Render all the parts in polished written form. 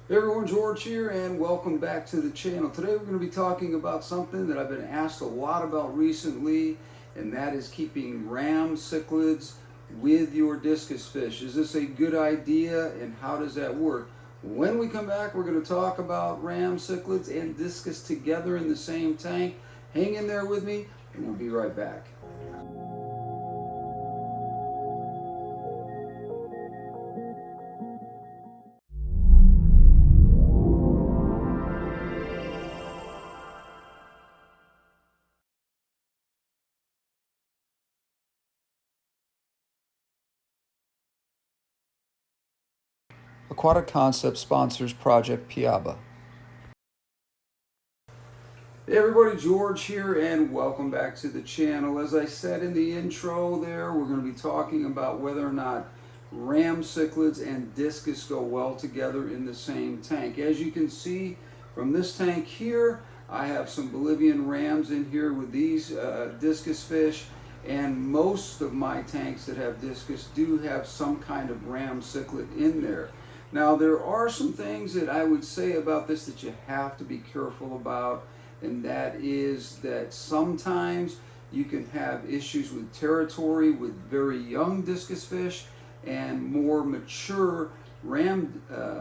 Hey everyone, George here and welcome back to the channel. Today we're going to be talking about something that I've been asked a lot about recently, and that is keeping ram cichlids with your discus fish. Is this a good idea and how does that work? When we come back, we're going to talk about ram cichlids and discus together in the same tank. Hang in there with me and we'll be right back. Aquatic Concept sponsors Project Piaba. Hey everybody, George here and welcome back to the channel. As I said in the intro there, we're going to be talking about whether or not ram cichlids and discus go well together in the same tank. As you can see from this tank here, I have some Bolivian rams in here with these discus fish, and most of my tanks that have discus do have some kind of ram cichlid in there. Now there are some things that I would say about this that you have to be careful about, and that is that sometimes you can have issues with territory with very young discus fish and more mature ram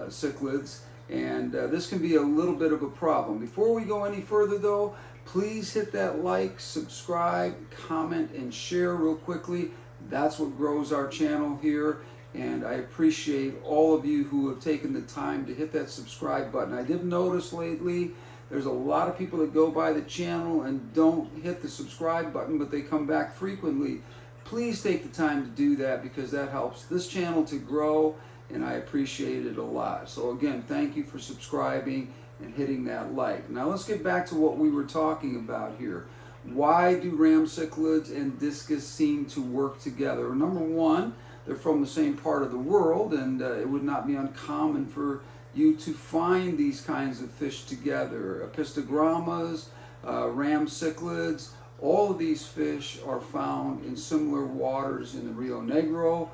cichlids, and this can be a little bit of a problem. Before we go any further though, please hit that like, subscribe, comment, and share real quickly. That's what grows our channel here, and I appreciate all of you who have taken the time to hit that subscribe button. I did notice lately there's a lot of people that go by the channel and don't hit the subscribe button, but they come back frequently. Please take the time to do that because that helps this channel to grow, and I appreciate it a lot. So again, thank you for subscribing and hitting that like. Now let's get back to what we were talking about here. Why do ram cichlids and discus seem to work together? Number one, they're from the same part of the world, and it would not be uncommon for you to find these kinds of fish together. Apistogrammas, ram cichlids, all of these fish are found in similar waters in the Rio Negro,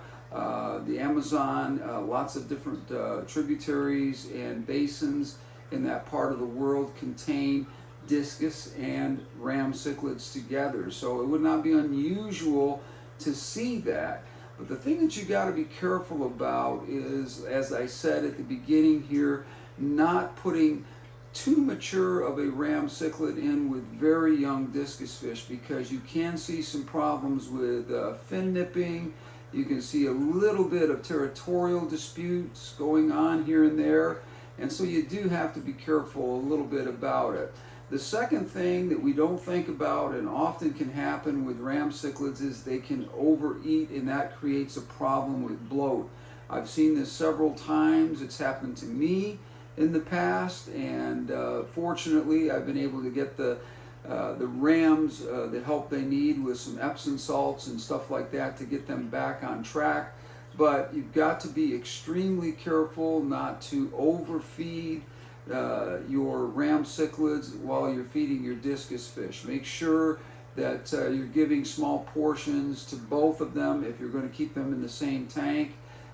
the Amazon, lots of different tributaries and basins in that part of the world contain discus and ram cichlids together. So it would not be unusual to see that. But the thing that you got to be careful about is, as I said at the beginning here, not putting too mature of a ram cichlid in with very young discus fish, because you can see some problems with fin nipping. You can see a little bit of territorial disputes going on here and there, and so you do have to be careful a little bit about it. The second thing that we don't think about and often can happen with ram cichlids is they can overeat, and that creates a problem with bloat. I've seen this several times. It's happened to me in the past, and fortunately I've been able to get the rams the help they need with some Epsom salts and stuff like that to get them back on track. But you've got to be extremely careful not to overfeed your ram cichlids while you're feeding your discus fish. Make sure that you're giving small portions to both of them if you're going to keep them in the same tank.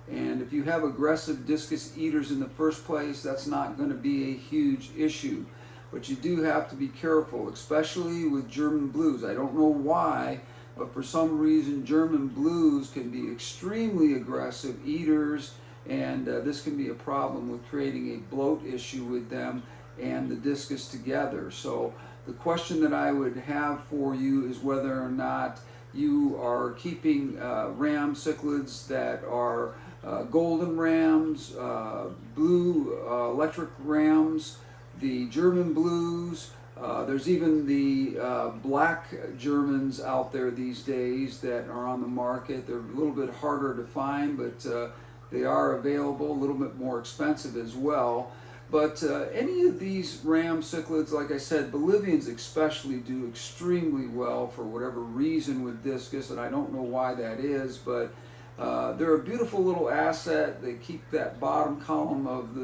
And if you have aggressive discus eaters in the first place, that's not going to be a huge issue. But you do have to be careful, especially with German blues. I don't know why, but for some reason German blues can be extremely aggressive eaters, and this can be a problem with creating a bloat issue with them and the discus together. So the question that I would have for you is whether or not you are keeping ram cichlids that are golden rams, blue electric rams, the German blues. There's even the black Germans out there these days that are on the market. They're a little bit harder to find, but they are available, a little bit more expensive as well. But any of these ram cichlids, like I said, Bolivians especially do extremely well for whatever reason with discus, and I don't know why that is, but they're a beautiful little asset. They keep that bottom column of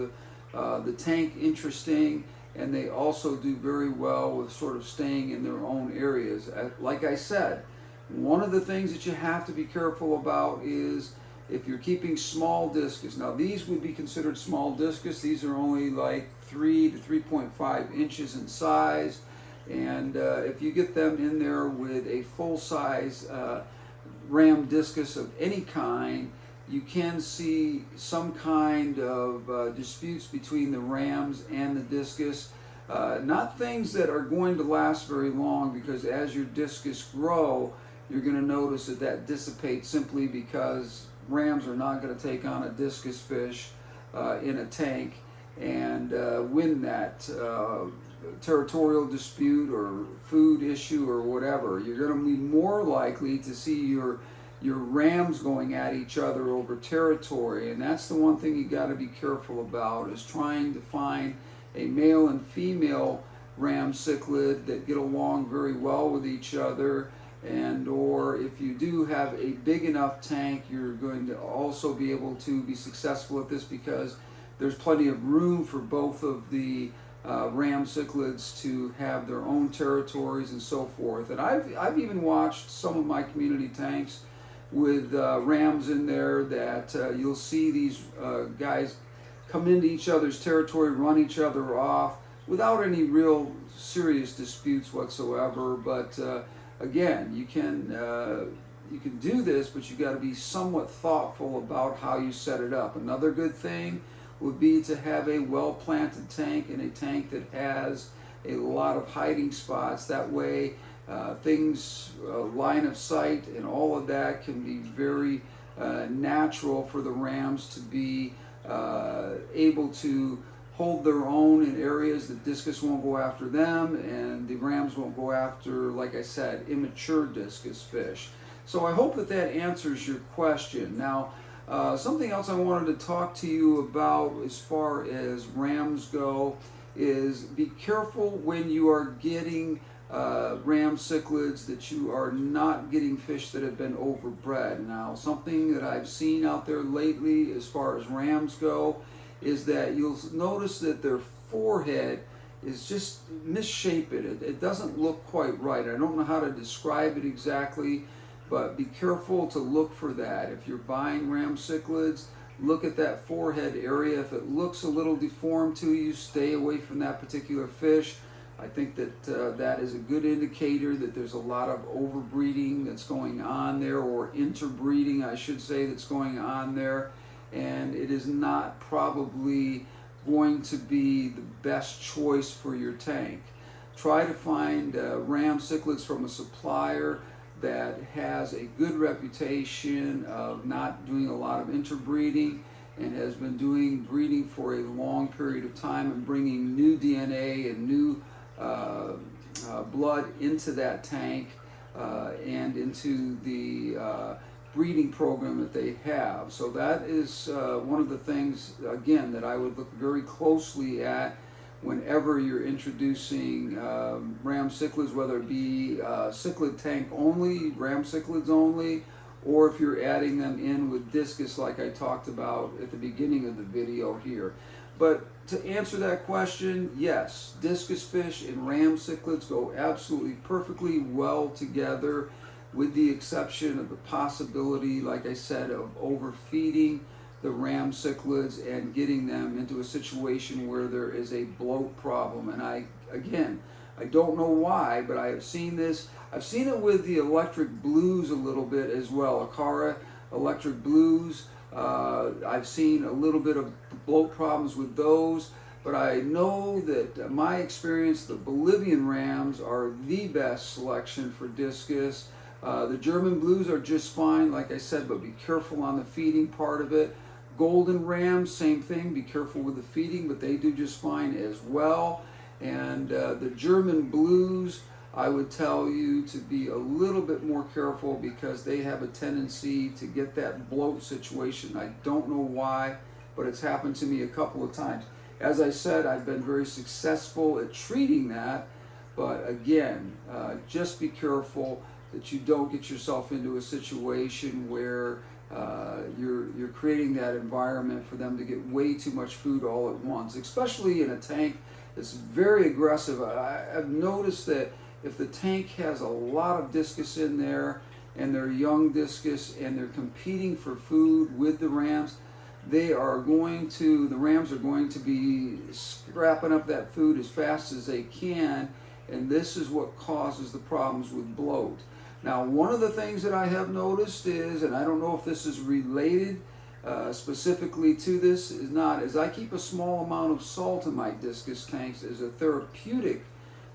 the tank interesting, and they also do very well with sort of staying in their own areas. Like I said, one of the things that you have to be careful about is if you're keeping small discus, now these would be considered small discus. These are only like 3 to 3.5 inches in size. And if you get them in there with a full-size ram discus of any kind, you can see some kind of disputes between the rams and the discus. Not things that are going to last very long, because as your discus grow, you're going to notice that that dissipates, simply because rams are not going to take on a discus fish in a tank and win that territorial dispute or food issue or whatever. You're going to be more likely to see your rams going at each other over territory, and that's the one thing you got to be careful about, is trying to find a male and female ram cichlid that get along very well with each other. And or if you do have a big enough tank, you're going to also be able to be successful at this, because there's plenty of room for both of the ram cichlids to have their own territories and so forth. And I've even watched some of my community tanks with rams in there that you'll see these guys come into each other's territory, run each other off without any real serious disputes whatsoever. But again, you can do this, but you got to be somewhat thoughtful about how you set it up. Another good thing would be to have a well-planted tank, and a tank that has a lot of hiding spots. That way things, line of sight and all of that, can be very natural for the rams to be able to hold their own in areas that discus won't go after them, and the rams won't go after, like I said, immature discus fish. So I hope that that answers your question. Now, something else I wanted to talk to you about as far as rams go is be careful when you are getting ram cichlids that you are not getting fish that have been overbred. Now, something that I've seen out there lately as far as rams go is that you'll notice that their forehead is just misshapen. It doesn't look quite right. I don't know how to describe it exactly, but be careful to look for that. If you're buying ram cichlids, look at that forehead area. If it looks a little deformed to you, stay away from that particular fish. I think that that is a good indicator that there's a lot of overbreeding that's going on there, or interbreeding, I should say, that's going on there. And it is not probably going to be the best choice for your tank. Try to find ram cichlids from a supplier that has a good reputation of not doing a lot of interbreeding and has been doing breeding for a long period of time and bringing new DNA and new blood into that tank and into the breeding program that they have. So that is one of the things, again, that I would look very closely at whenever you're introducing ram cichlids, whether it be cichlid tank only, ram cichlids only, or if you're adding them in with discus like I talked about at the beginning of the video here. But to answer that question, yes, discus fish and ram cichlids go absolutely perfectly well together, with the exception of the possibility, like I said, of overfeeding the ram cichlids and getting them into a situation where there is a bloat problem. And I don't know why, but I have seen this. I've seen it with the electric blues a little bit as well, Acara electric blues. I've seen a little bit of bloat problems with those, but I know that my experience, the Bolivian rams are the best selection for discus. The German blues are just fine, like I said, but be careful on the feeding part of it. Golden rams, same thing, be careful with the feeding, but they do just fine as well. And the German blues, I would tell you to be a little bit more careful, because they have a tendency to get that bloat situation. I don't know why, but it's happened to me a couple of times. As I said, I've been very successful at treating that, but again, just be careful that you don't get yourself into a situation where you're creating that environment for them to get way too much food all at once, especially in a tank that's very aggressive. I've noticed that if the tank has a lot of discus in there and they're young discus and they're competing for food with the rams, the rams are going to be scrapping up that food as fast as they can, and this is what causes the problems with bloat. Now, one of the things that I have noticed is, and I don't know if this is related specifically to this, is I keep a small amount of salt in my discus tanks as a therapeutic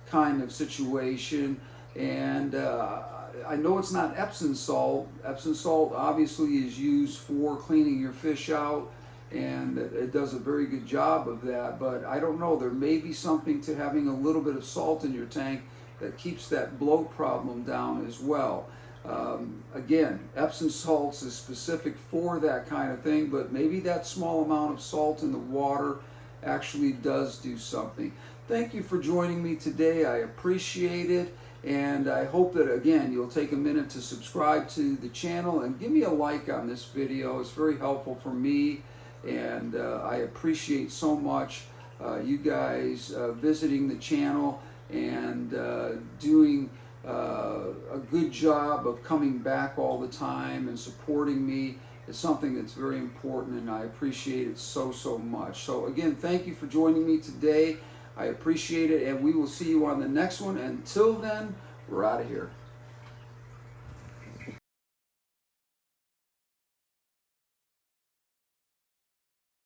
kind of situation, and I know it's not Epsom salt. Epsom salt obviously is used for cleaning your fish out, and it does a very good job of that, but I don't know, there may be something to having a little bit of salt in your tank that keeps that bloat problem down as well. Again, Epsom salts is specific for that kind of thing, but maybe that small amount of salt in the water actually does do something. Thank you for joining me today. I appreciate it, and I hope that, again, you'll take a minute to subscribe to the channel and give me a like on this video. It's very helpful for me, and I appreciate so much you guys visiting the channel and doing a good job of coming back all the time and supporting me. It's something that's very important, and I appreciate it so much. So again, thank you for joining me today. I appreciate it, and we will see you on the next one. Until then, we're out of here.